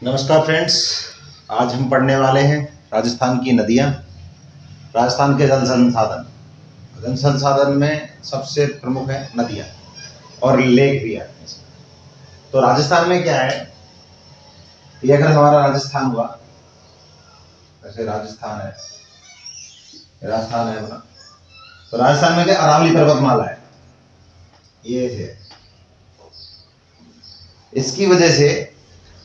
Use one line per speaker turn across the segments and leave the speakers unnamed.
नमस्कार फ्रेंड्स। आज हम पढ़ने वाले हैं राजस्थान की नदियाँ, राजस्थान के जल संसाधन। जल संसाधन में सबसे प्रमुख है नदियाँ और लेक भी है। तो राजस्थान में क्या है, ये अगर हमारा राजस्थान हुआ, जैसे राजस्थान है अपना, तो राजस्थान में क्या अरावली पर्वतमाला है, ये है। इसकी वजह से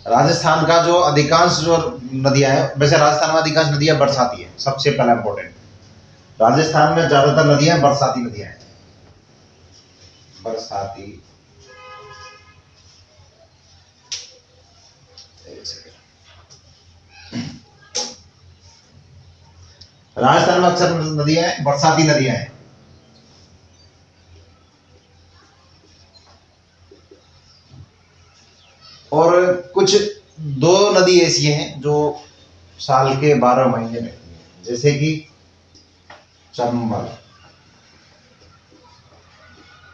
राजस्थान का जो अधिकांश जो नदियां हैं, वैसे राजस्थान में अधिकांश नदियां बरसाती है। सबसे पहला इंपॉर्टेंट, राजस्थान में ज्यादातर नदियां बरसाती नदियां हैं। बरसाती, राजस्थान में अक्सर नदियां बरसाती नदियां हैं। और कुछ दो नदी ऐसी हैं जो साल के 12 महीने में, जैसे कि चंबल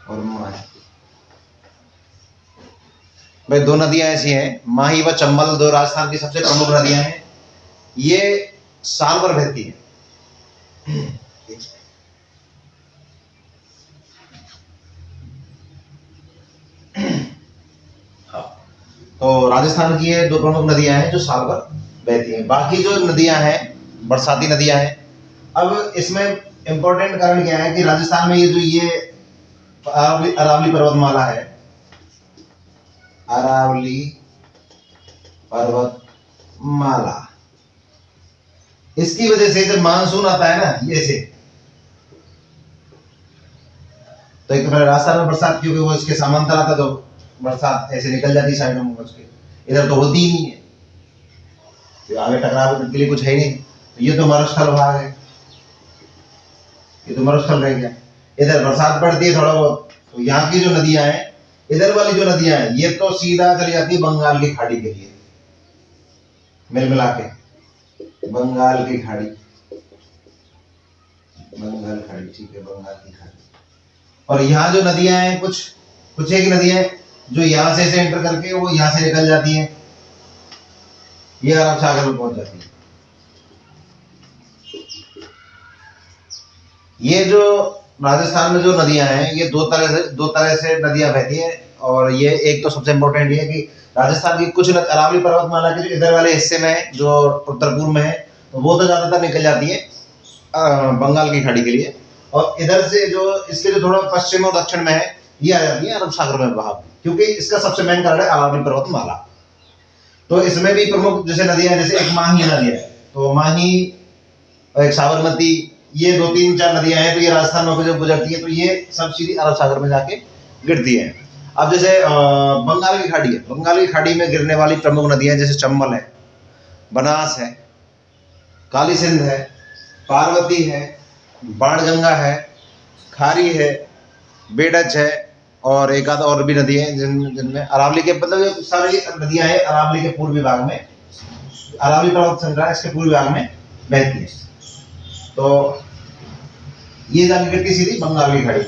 और माही। भाई दो नदियां ऐसी हैं, माही व चंबल, दो राजस्थान की सबसे प्रमुख नदियां हैं। ये साल भर बहती है। तो राजस्थान की ये दो प्रमुख नदियां हैं जो साल भर बहती हैं। बाकी जो नदियां हैं बरसाती नदियां हैं। अब इसमें इंपॉर्टेंट कारण क्या है कि राजस्थान में ये अरावली पर्वतमाला है, अरावली पर्वतमाला। इसकी वजह से जब मानसून आता है ना, ये से, तो एक तो राजस्थान में बरसात, क्योंकि वो इसके समांतर आता, तो बरसात ऐसे निकल जाती साइडों में उसके, इधर तो होती ही नहीं है, तो आगे टकराव के लिए कुछ है ही नहीं। तो ये तो मरुस्थल भाग है, ये तो मरुस्थल रह गया। इधर बरसात पड़ती है थोड़ा बहुत, तो यहाँ की जो नदियां हैं, इधर वाली जो नदियां हैं, ये तो सीधा चली जाती है बंगाल की खाड़ी के लिए, मिल मिला के बंगाल की खाड़ी, बंगाल खाड़ी, ठीक है, बंगाल की खाड़ी। और यहाँ जो नदियां हैं, कुछ एक नदियां जो यहाँ से एंटर करके वो यहाँ से निकल जाती हैं, ये अरब सागर में पहुंच जाती है। ये जो राजस्थान में जो नदियां हैं, ये दो तरह से नदियां बहती हैं। और ये एक तो सबसे इंपॉर्टेंट ये है कि राजस्थान की कुछ अरावली पर्वतमाला के जो इधर वाले हिस्से में है, जो उत्तर पूर्व में है, तो वो तो ज्यादातर निकल जाती है बंगाल की खाड़ी के लिए। और इधर से जो इसके जो थोड़ा पश्चिम और दक्षिण में है, ये आ जाती है अरब सागर में बहाव, क्योंकि इसका सबसे मेन कारण है अरावली पर्वतमाला। तो इसमें भी प्रमुख जैसे नदियां, जैसे एक माही नदी है, तो माही, एक साबरमती, ये 2-3-4 नदियां हैं। तो ये राजस्थान में जो गुजरती है, तो ये सब सीधी अरब सागर में जाके गिरती है। अब जैसे बंगाल की खाड़ी है, बंगाल की खाड़ी में गिरने वाली प्रमुख नदियां जैसे चंबल है, बनास है, काली सिंध है, पार्वती है, बाणगंगा है, खारी है, बेडच है, और एक आध और भी नदी है जिनमें अरावली के, मतलब सारी नदियां हैं अरावली के पूर्वी भाग में, अरावली पर्वत श्रृंखला इसके पूर्वी भाग में बहती है। तो ये जाके गिरती सीधी बंगाल की खाड़ी,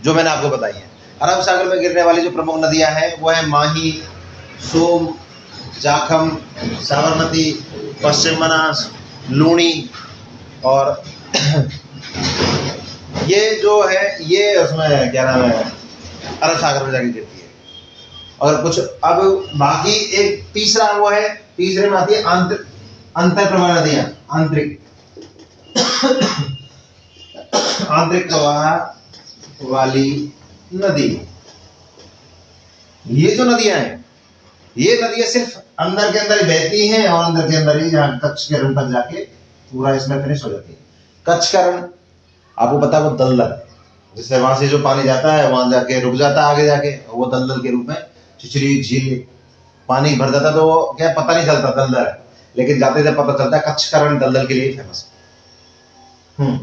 जो मैंने आपको बताई है। अरब सागर में गिरने वाली जो प्रमुख नदियां हैं वो है माही, सोम, जाखम, साबरमती, पश्चिम बनास, लूणी, और ये जो है ये उसमें क्या नाम है, अरब सागर में जाके गिरती है। और कुछ अब बाकी एक तीसरा वो है, तीसरे में आती है अंतर प्रवाह नदियां, आंतरिक प्रवाह वाली नदी। ये जो नदियां हैं, ये नदियां सिर्फ अंदर के अंदर ही बहती हैं, और अंदर के अंदर ही जहां कच्छ के रण तक जाके पूरा इसमें फिनिश हो जाती है। कच्छ का रण आपको पता है, वो दलदल, जिससे वहां से जो पानी जाता है वहां जाके रुक जाता है, आगे जाके वो दलदल के रूप में छिछली झील पानी भर जाता, तो वो क्या पता नहीं चलता दलदल है, लेकिन जाते जाते पता चलता है कच्छ का रण दलदल के लिए फेमस है।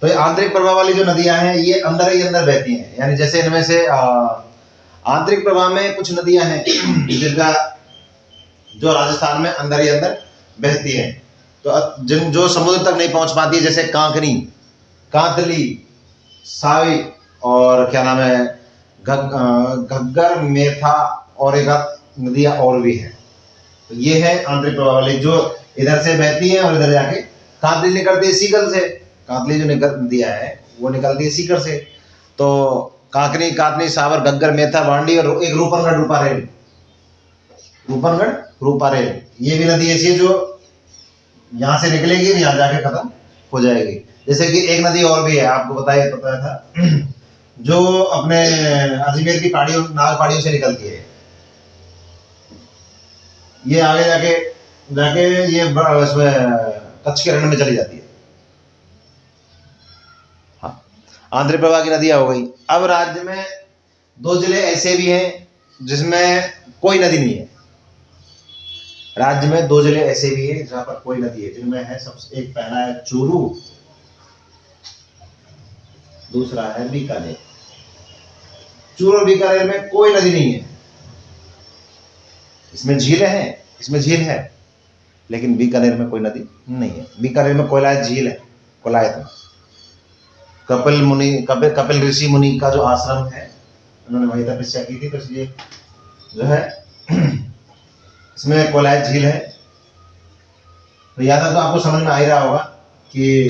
तो ये आंतरिक प्रवाह वाली जो नदियां हैं, ये अंदर ही अंदर बहती हैं। यानी जैसे इनमें से आंतरिक प्रवाह में कुछ नदियां हैं जिनका जो राजस्थान में अंदर ही अंदर बहती हैं, तो जो समुद्र तक नहीं पहुंच पाती है, जैसे कांकरी, कांतली, सावी, और क्या नाम है घग्गर, मेथा, और एक नदियां और भी है। ये है आंतरिक प्रवाह वाली, जो इधर से बहती है और इधर जाके कातली निकलती है सीकर से। कातली जो निकल दिया है वो निकलती है सीकर से। तो काकनी, कातनी, सावर, गग्गर, मेथा, बांडी और एक रूपनगढ़ रूपारेल, रूपनगढ़ रूपारेल, ये भी नदी ऐसी है जो यहाँ से निकलेगी और यहाँ जाके खत्म हो जाएगी। जैसे कि एक नदी और भी है, आपको पता था जो अपने अजमेर की पहाड़ियों, नाग पहाड़ियों से निकलती है, ये आगे जाके जाके ये इसमें कच्छ के रण में चली जाती है। हाँ, आंतरिक प्रवाह की नदियां हो गई। अब राज्य में 2 जिले ऐसे भी हैं जिसमें कोई नदी नहीं है। राज्य में 2 जिले ऐसे भी हैं जहां पर कोई नदी है, जिनमें है सबसे एक पहला है चूरू, दूसरा है बीकानेर। चूरू और बीकानेर में कोई नदी नहीं है। इसमें झीलें हैं, इसमें झील है, लेकिन बीकानेर में कोई नदी नहीं है। बीकानेर में कोयलायत झील है, कोयलायत में कपिल ऋषि मुनि का जो आश्रम है, उन्होंने वही तपस्या की थी, तो इसलिए जो है इसमें कोयलायत झील है। तो याद तो आपको समझ में आ ही रहा होगा कि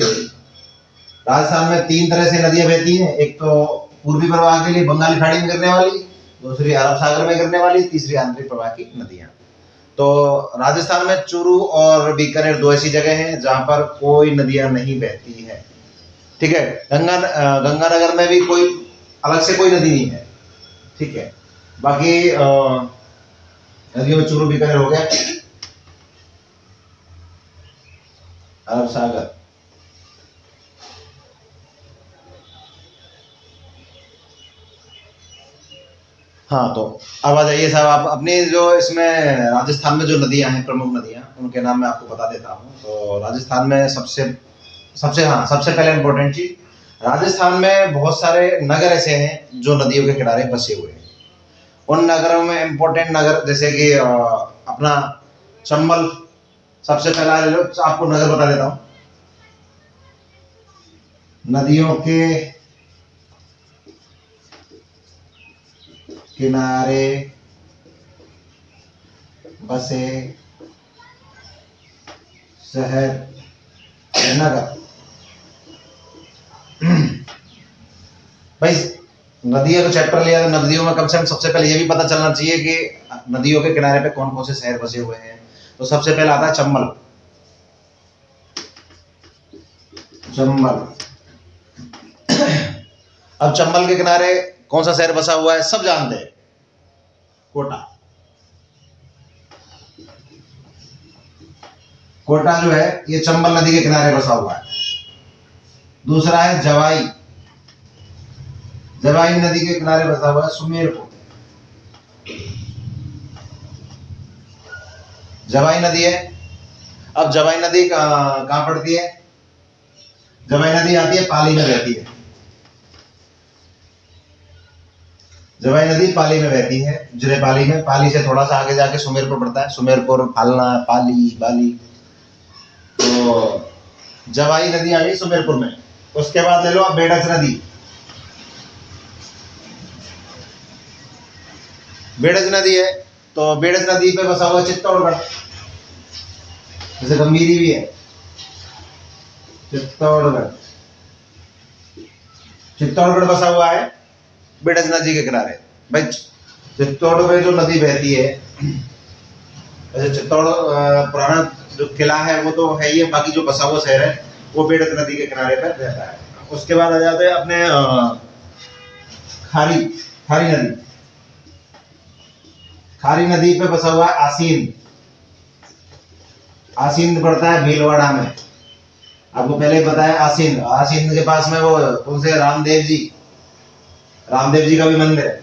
राजस्थान में 3 तरह से नदियां बहती हैं। एक तो पूर्वी प्रवाह के लिए बंगाली खाड़ी में गिरने वाली, दूसरी अरब सागर में गिरने वाली, तीसरी आंतरिक प्रवाह की नदियां। तो राजस्थान में चूरू और बीकानेर 2 ऐसी जगह हैं जहां पर कोई नदियां नहीं बहती है। ठीक है, गंगानगर में भी कोई अलग से कोई नदी नहीं है। ठीक है, बाकी नदियों में चूरू बीकानेर हो गया, अरब सागर, हाँ। तो अब आ जाइए साहब, आप अपने जो इसमें राजस्थान में जो नदियां हैं, प्रमुख नदियां, उनके नाम मैं आपको बता देता हूँ। तो राजस्थान में सबसे पहले इम्पोर्टेंट चीज, राजस्थान में बहुत सारे नगर ऐसे हैं जो नदियों के किनारे बसे हुए हैं। उन नगरों में इम्पोर्टेंट नगर जैसे कि अपना चंबल, सबसे पहला ले लो, आपको नगर बता देता हूँ। नदियों के किनारे बसे शहर, नगर। भाई नदियों का चैप्टर लिया तो नदियों में कम से कम सबसे पहले ये भी पता चलना चाहिए कि नदियों के किनारे पे कौन कौन से शहर बसे हुए हैं। तो सबसे पहला आता है चंबल। अब चंबल के किनारे कौन सा शहर बसा हुआ है, सब जानते हैं, कोटा। कोटा जो है ये चंबल नदी के किनारे बसा हुआ है। दूसरा है जवाई, जवाई नदी के किनारे बसा हुआ है सुमेरपुर। जवाई नदी है। अब जवाई नदी कहां पड़ती है? जवाई नदी आती है पाली में बहती है। जवाई नदी पाली में बहती है, जिले पाली में। पाली से थोड़ा सा आगे जाके सुमेरपुर पड़ता है, सुमेरपुर, फालना, पाली, बाली। तो जवाई नदी आ गई सुमेरपुर में। उसके बाद ले लो आप बेडज नदी। बेडज नदी है, तो बेडज नदी पे बसा हुआ चित्तौड़गढ़, जैसे गंभीरी भी है, चित्तौड़गढ़। चित्तौड़गढ़ बसा हुआ है बेडज नदी के किनारे। भाई चित्तौड़ में जो नदी बहती है, जैसे चित्तौड़ पुराना जो किला है वो तो है ही है, बाकी जो बसा हुआ शहर है वो बेडज नदी के किनारे पर रहता है। उसके बाद आ जाते हैं अपने खारी नदी। खारी नदी पे बसा हुआ है आसीन। आसीन पड़ता है भीलवाड़ा में। आपको पहले ही बताया आसीन। आसीन के पास में वो कौन से रामदेव जी का भी मंदिर है।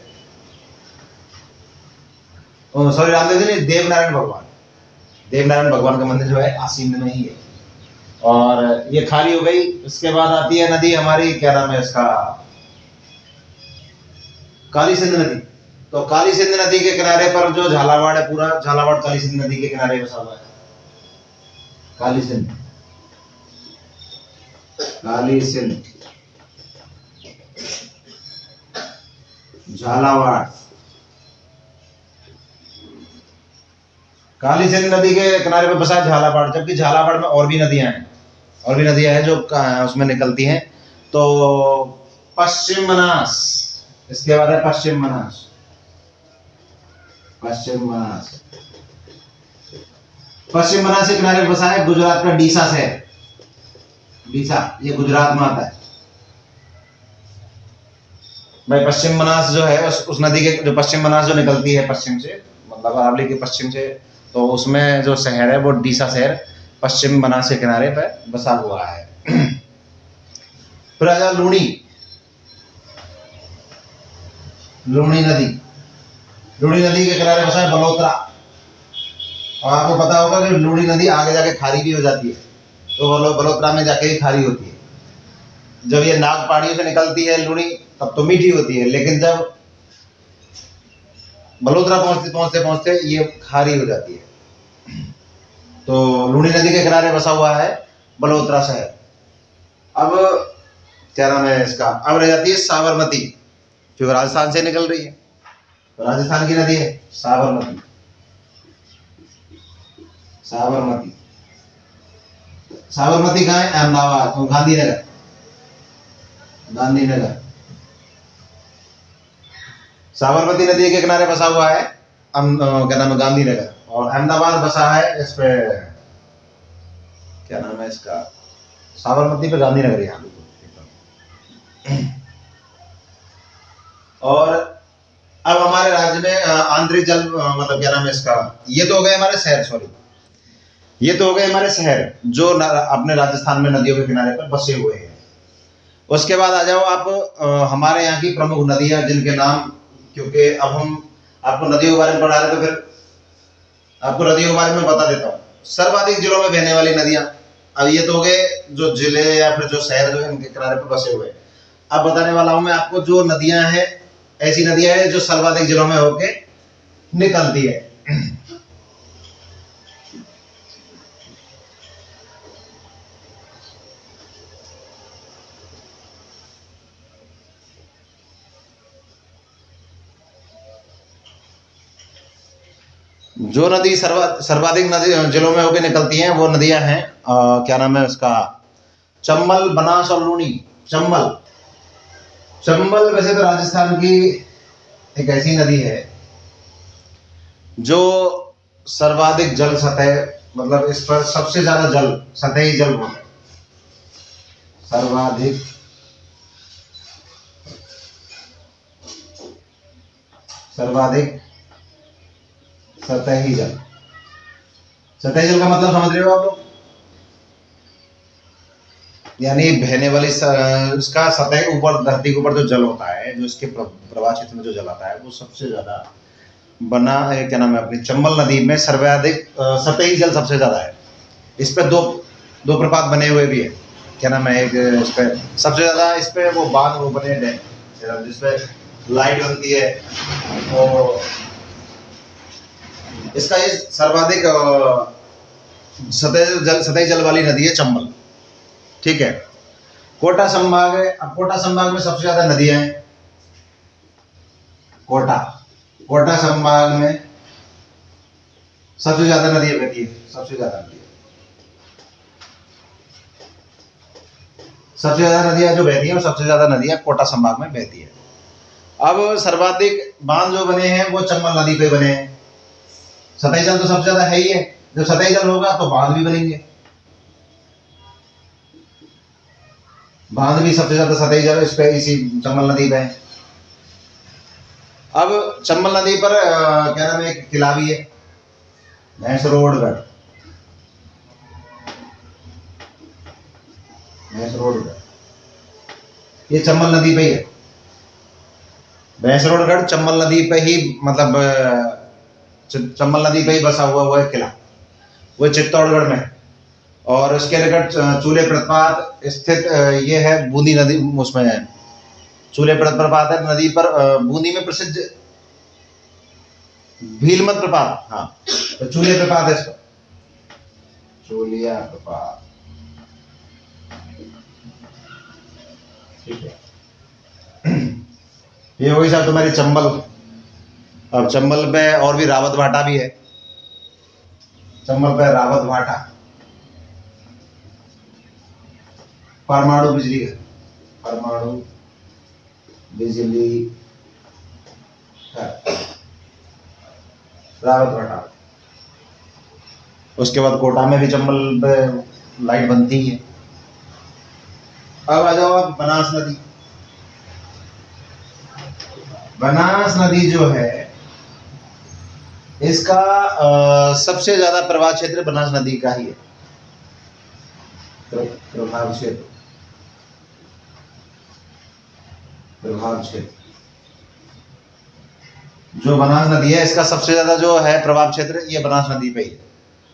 सॉरी, रामदेव जी नहीं, देवनारायण भगवान का मंदिर जो है आसीन में ही है। और ये खारी हो गई। उसके बाद आती है नदी हमारी, क्या नाम है इसका, काली सिंध नदी। तो काली सिंध नदी के किनारे पर जो झालावाड़ है, पूरा झालावाड़ काली सिंध नदी के किनारे बसा हुआ है। काली सिंध झालावाड़। कालीसिंध नदी के किनारे पर बसा है झालावाड़, जबकि झालावाड़ में और भी नदियां हैं, और भी नदियां हैं जो उसमें निकलती हैं। तो पश्चिम मनास, इसके बाद है पश्चिम मनास। पश्चिम मनास, पश्चिम मनास के किनारे बसा है गुजरात का डीसा शहर। डीसा ये गुजरात में आता है भाई। पश्चिम मनास जो है उस नदी के जो पश्चिम मनास जो निकलती है पश्चिम से, मतलब अरावली के पश्चिम से, तो उसमें जो शहर है वो डीसा शहर पश्चिम मनास के किनारे पर बसा हुआ है। फिर आ जाओ लूणी। लूणी नदी, लूणी नदी के किनारे बसा है बलोत्रा। और आपको पता होगा कि लूणी नदी आगे जाके खारी भी हो जाती है, तो बलोत्रा में जाके ही खारी होती है। जब ये नाग पहाड़ियों से निकलती है लूणी तब तो मीठी होती है, लेकिन जब बलोत्रा पहुंचते पहुंचते ये खारी हो जाती है। तो लूणी नदी के किनारे बसा हुआ है बलोत्रा शहर। अब क्या नाम है इसका, अब रह जाती है साबरमती, जो राजस्थान से निकल रही है, तो राजस्थान की नदी है साबरमती। साबरमती, साबरमती कहाँ है, अहमदाबाद, तो गांधीनगर। गांधीनगर साबरमती नदी के किनारे बसा हुआ है क्या नाम है, गांधीनगर। और अहमदाबाद बसा है इस पे, क्या नाम है इसका, साबरमती पे गांधीनगर यहाँ। और अब हमारे राज्य में आंतरिक जल मतलब क्या नाम है इसका, ये तो हो गए हमारे शहर, सॉरी ये तो हो गए हमारे शहर जो अपने राजस्थान में नदियों के किनारे पर बसे हुए हैं। उसके बाद आ जाओ आप हमारे यहाँ की प्रमुख नदियां जिनके नाम, क्योंकि अब हम आपको नदियों के बारे में पढ़ा रहे, तो फिर आपको नदियों के बारे में बता देता हूँ। सर्वाधिक जिलों में बहने वाली नदियां, अब ये तो हो गए जो जिले या फिर जो शहर जो है इनके किनारे पर बसे हुए हैं। अब बताने वाला हूं मैं आपको जो नदियां हैं, ऐसी नदियां हैं जो सर्वाधिक जिलों में होके निकलती है। जो नदी सर्वाधिक नदी जिलों में होकर निकलती हैं वो नदियां हैं क्या नाम है उसका, चंबल, बनास और लूणी। चंबल, चंबल वैसे तो राजस्थान की एक ऐसी नदी है जो सर्वाधिक जल सतह, मतलब इस पर सबसे ज्यादा जल सतही जल होता है। सर्वाधिक सर्वाधिक सतही जल। सतही जल का मतलब समझ रहे हो आप लोग, यानी बहने वाली इसका सतह ऊपर, धरती के ऊपर जो जल होता है, जो इसके प्रवाह क्षेत्र में जो जल आता है वो सबसे ज्यादा बना है क्या नाम है अपनी चंबल नदी में सर्वाधिक सतही जल सबसे ज्यादा है। इस पे दो प्रपात बने हुए भी है, क्या नाम है, एक इस पे सबसे ज्यादा इस पे वो बांध वो बने हैं जिसपे लाइट बनती है, और इसका ये सर्वाधिक सतही जल वाली नदी है चंबल। ठीक है। कोटा संभाग है, अब कोटा संभाग में सबसे ज्यादा नदियां हैं। कोटा संभाग में सबसे ज्यादा नदियां बहती है, सबसे ज्यादा नदियां जो बहती है वो सबसे ज्यादा नदियां कोटा संभाग में बहती है। अब सर्वाधिक बांध जो बने हैं वो चंबल नदी पे बने हैं। सतही जल तो सबसे ज्यादा है ही है, जब सतही जल होगा तो बांध भी बनेंगे। बांध भी सबसे ज्यादा सतही जल इस पे इसी चंबल नदी पे है। अब चंबल नदी पर क्या नाम है, एक किला भी है, भैंसरोडगढ़। ये चंबल नदी पे ही है। भैंसरोडगढ़ चंबल नदी पे ही, मतलब चंबल नदी पे ही बसा हुआ है किला, वो चित्तौड़गढ़ में। और उसके निकट चूले प्रपात स्थित ये है बूंदी नदी, उसमें है चूले प्रपात है नदी पर, बूंदी में प्रसिद्ध भीलमत प्रपात। हाँ, तो चूले प्रपात है इसका, चूलिया प्रपात। ठीक है। ये होगी साहब तुम्हारी चंबल। अब चंबल में और भी रावत भाटा भी है, चंबल पे रावत भाटा, परमाणु बिजली घर, परमाणु बिजली घर, रावत भाटा। उसके बाद कोटा में भी चंबल पे लाइट बनती है। अब आ जाओ आप बनास नदी। बनास नदी जो है इसका सबसे ज्यादा प्रवाह क्षेत्र बनास नदी का ही है। प्रभाव क्षेत्र, प्रभाव क्षेत्र जो बनास नदी है इसका सबसे ज्यादा जो है प्रभाव क्षेत्र ये बनास नदी पे ही है।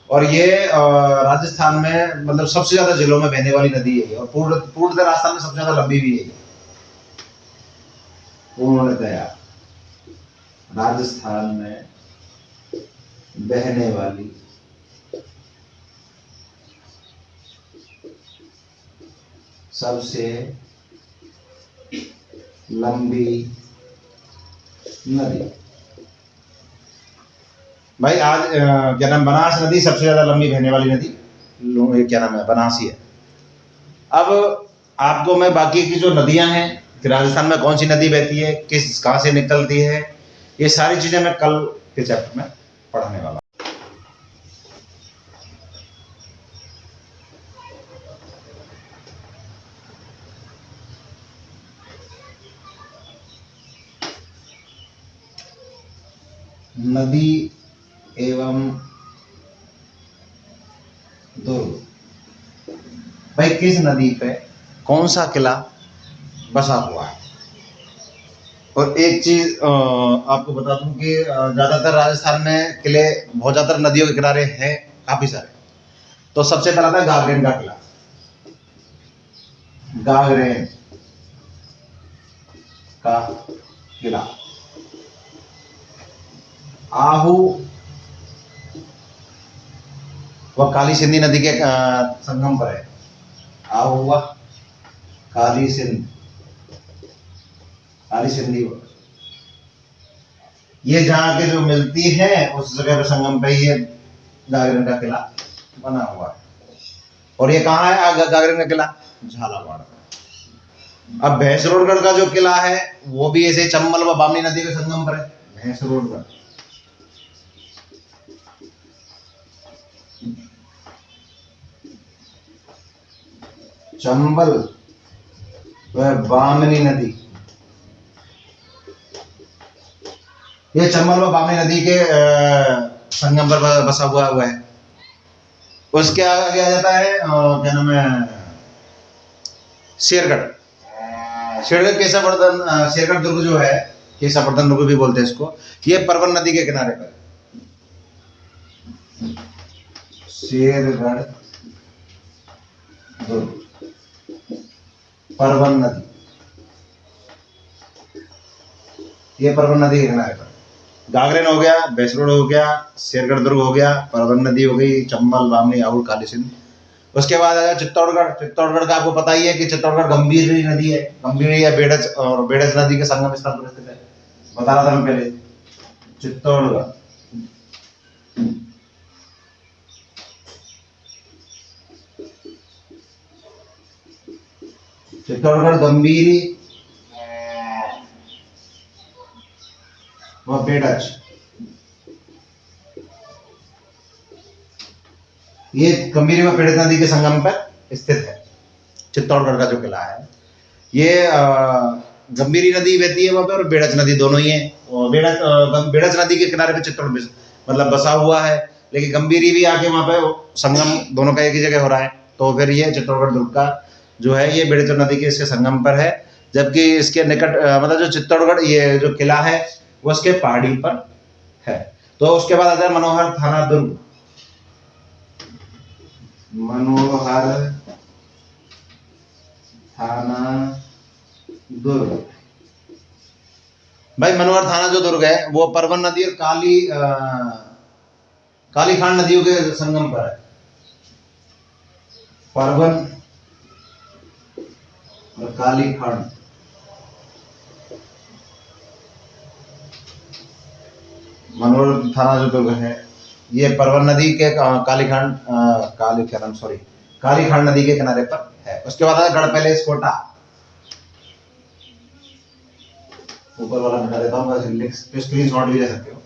और ये राजस्थान में मतलब सबसे ज्यादा जिलों में बहने वाली नदी है और पूर्णतः राजस्थान में सबसे ज्यादा लंबी भी है। पूर्णतया राजस्थान में बहने वाली सबसे लंबी नदी। भाई आज क्या नाम, बनास नदी सबसे ज्यादा लंबी बहने वाली नदी क्या नाम है, बनास ही है। अब आपको मैं बाकी की जो नदियां हैं कि राजस्थान में कौन सी नदी बहती है, किस कहां से निकलती है, ये सारी चीजें मैं कल के चैप्टर में पढ़ाने वाला हूं। नदी एवं दुर्ग। भाई किस नदी पे कौन सा किला बसा हुआ है। और एक चीज आपको बता दूं कि ज्यादातर राजस्थान में किले बहुत ज्यादातर नदियों के किनारे हैं काफी सारे। तो सबसे पहला था गागरेन का किला, गागरेन का किला आहू वह काली सिंधी नदी के संगम पर है। आहू व काली सिंधी ये जहां के जो मिलती है उस जगह पे संगम पे ये गागरेन का किला बना हुआ है। और ये कहाँ है गागरेन का किला, झालावाड़। अब भैंसरोडगढ़ का जो किला है वो भी ऐसे चंबल व बामनी नदी के संगम पर है। भैंसरोडगढ़ चंबल व बामनी नदी, ये चंबल व बामनी नदी के संगम पर बसा हुआ है। उसके आगे आ जाता है क्या नाम है, शेरगढ़। शेरगढ़ केशावर्धन, शेरगढ़ दुर्ग जो है केशावर्धन दुर्ग भी बोलते हैं इसको, ये परवन नदी के किनारे पर। शेरगढ़ दुर्ग परवन नदी, ये परवन नदी के किनारे पर। गागरेन हो गया, भैंसरोड हो गया, शेरगढ़ दुर्ग हो गया, परवन नदी हो गई, चंबल बामनी आहू काली सिंध। उसके बाद आया चित्तौड़गढ़। चित्तौड़गढ़ का आपको पता ही है कि चित्तौड़गढ़ गंभीरी नदी है, गंभीरी या बेड़ज, और बेड़ज नदी के संगम स्थल पर स्थित है। बता रहा था मैं पहले, चित्तौड़गढ़ चित्तौड़गढ़ गंभीरी व बेड़ज, ये गंभीरी व बेड़ज नदी के संगम पर स्थित है। चित्तौड़गढ़ का जो किला है ये गंभीरी नदी बहती है वहां पे और बेड़ज नदी दोनों ही है। और बेड़ज नदी के किनारे पे चित्तौड़गढ़ मतलब बसा हुआ है, लेकिन गंभीरी भी आके वहां पे संगम दोनों का एक ही जगह हो रहा है। तो फिर ये चित्तौड़गढ़ दुर्ग का जो है ये बेड़ज नदी के इसके संगम पर है। जबकि इसके निकट मतलब जो चित्तौड़गढ़ ये जो किला है वो उसके पहाड़ी पर है। तो उसके बाद आता है मनोहर थाना दुर्ग। मनोहर थाना दुर्ग, भाई मनोहर थाना जो दुर्ग है वो परवन नदी और काली खान नदियों के संगम पर है। परवन और काली खान, मनोहर थाना जो दुर्ग है ये परवन नदी के कालीखंड नदी के किनारे पर है। उसके बाद है गढ़ पैलेस कोटा, ऊपर वाला मिटा देता हूँ, स्क्रीन शॉट भी ले सकते हो।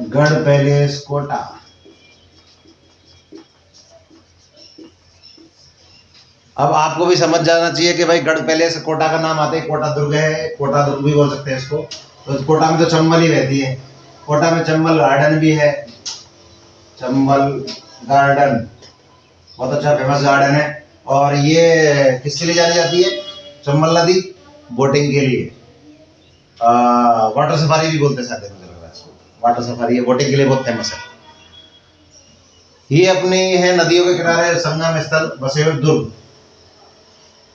गढ़ पैलेस कोटा, अब आपको भी समझ जाना चाहिए कि भाई गढ़ पैलेस कोटा का नाम आते ही कोटा दुर्ग है, कोटा दुर्ग भी बोल सकते हैं इसको। तो कोटा में तो चंबल ही रहती है, कोटा में चंबल गार्डन भी है, चंबल गार्डन बहुत अच्छा फेमस गार्डन है। और ये किसके लिए जानी जाती है? चंबल नदी बोटिंग के लिए, वाटर सफारी भी बोलते हैं शायद, मुझे लग रहा है इसको वाटर सफारी है, बोटिंग के लिए बहुत फेमस है। ये अपनी है नदियों के किनारे संगम स्थल बसे हुए दुर्ग।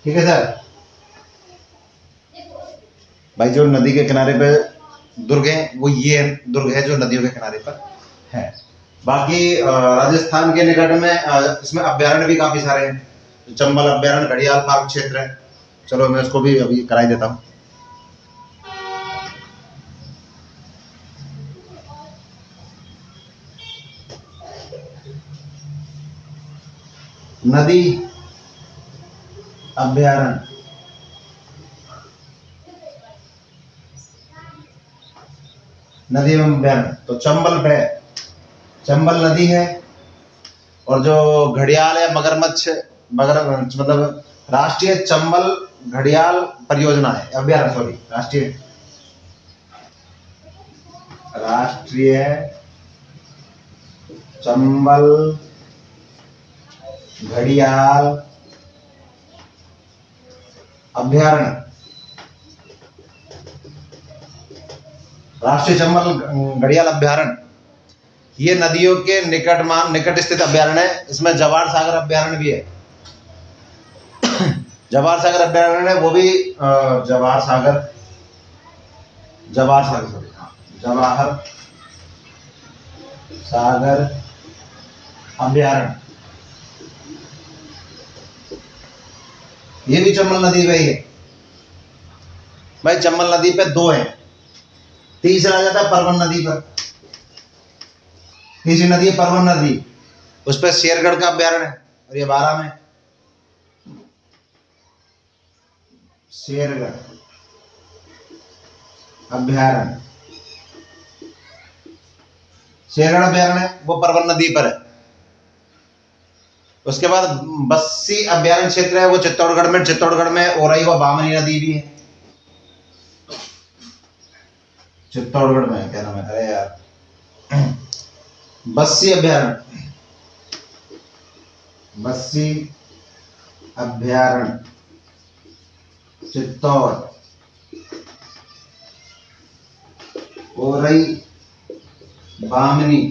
ठीक है सर, भाई जो नदी के किनारे पे दुर्ग है वो ये दुर्ग है जो नदियों के किनारे पर है। बाकी राजस्थान के निकट में इसमें अभ्यारण्य भी काफी सारे हैं, चंबल अभ्यारण्य, घड़ियाल पार्क क्षेत्र है। चलो मैं उसको भी अभी कराई देता हूँ। नदी अभ्यारण्य, नदी एवं अभ्यारण्य, तो चंबल पे चंबल नदी है, और जो घड़ियाल या मगरमच्छ मतलब राष्ट्रीय चंबल घड़ियाल परियोजना है, अभ्यारण्य, सॉरी राष्ट्रीय चंबल घड़ियाल अभ्यारण्य, राष्ट्रीय चंबल घड़ियाल अभ्यारण्य, ये नदियों के निकट स्थित अभ्यारण्य है। इसमें जवाहर सागर अभ्यारण्य भी है। जवाहर सागर अभ्यारण्य है, वो भी जवाहर सागर अभ्यारण्य, ये भी चंबल नदी पे ही है। भाई चंबल नदी पे दो है, तीसरा आ जाता है परवन नदी पर। तीसरी नदी है परवन नदी, उस पर शेरगढ़ का अभ्यारण्य है, और ये 12 में शेरगढ़ अभ्यारण्य, शेरगढ़ अभ्यारण्य वो परवन नदी पर है। उसके बाद बस्सी अभ्यारण्य क्षेत्र है, वो चित्तौड़गढ़ में औरई व बामनी नदी भी है। चित्तौड़गढ़ में क्या नाम है, अरे यार, बस्सी अभ्यारण्य चित्तौड़, औरई बामनी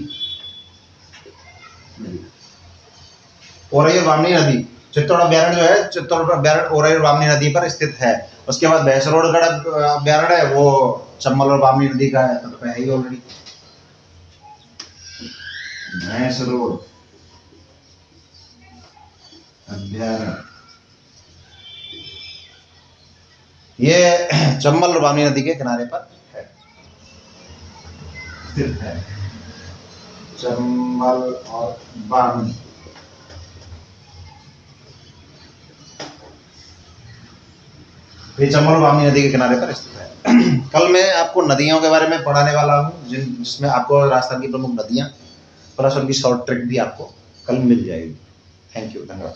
औरई और बामनी नदी, चित्तौड़ अभ्यारण्य जो है, चित्तौड़ अभ्यारण्य औरई और बामनी नदी पर स्थित है। उसके बाद भैंसरोडगढ़ अभ्यारण्य है, वो चंबल और बामनी नदी का है, तो है ही ऑलरेडी। भैंसरोड अभ्यारण्य ये चंबल और बामनी नदी के किनारे पर है, स्थित है। चंबल और बामनी, ये चंबल और बामनी नदी के किनारे पर स्थित है। कल मैं आपको नदियों के बारे में पढ़ाने वाला हूँ, जिसमें आपको राजस्थान की प्रमुख नदियां प्लस उनकी शॉर्ट ट्रिक भी आपको कल मिल जाएगी। थैंक यू, धन्यवाद।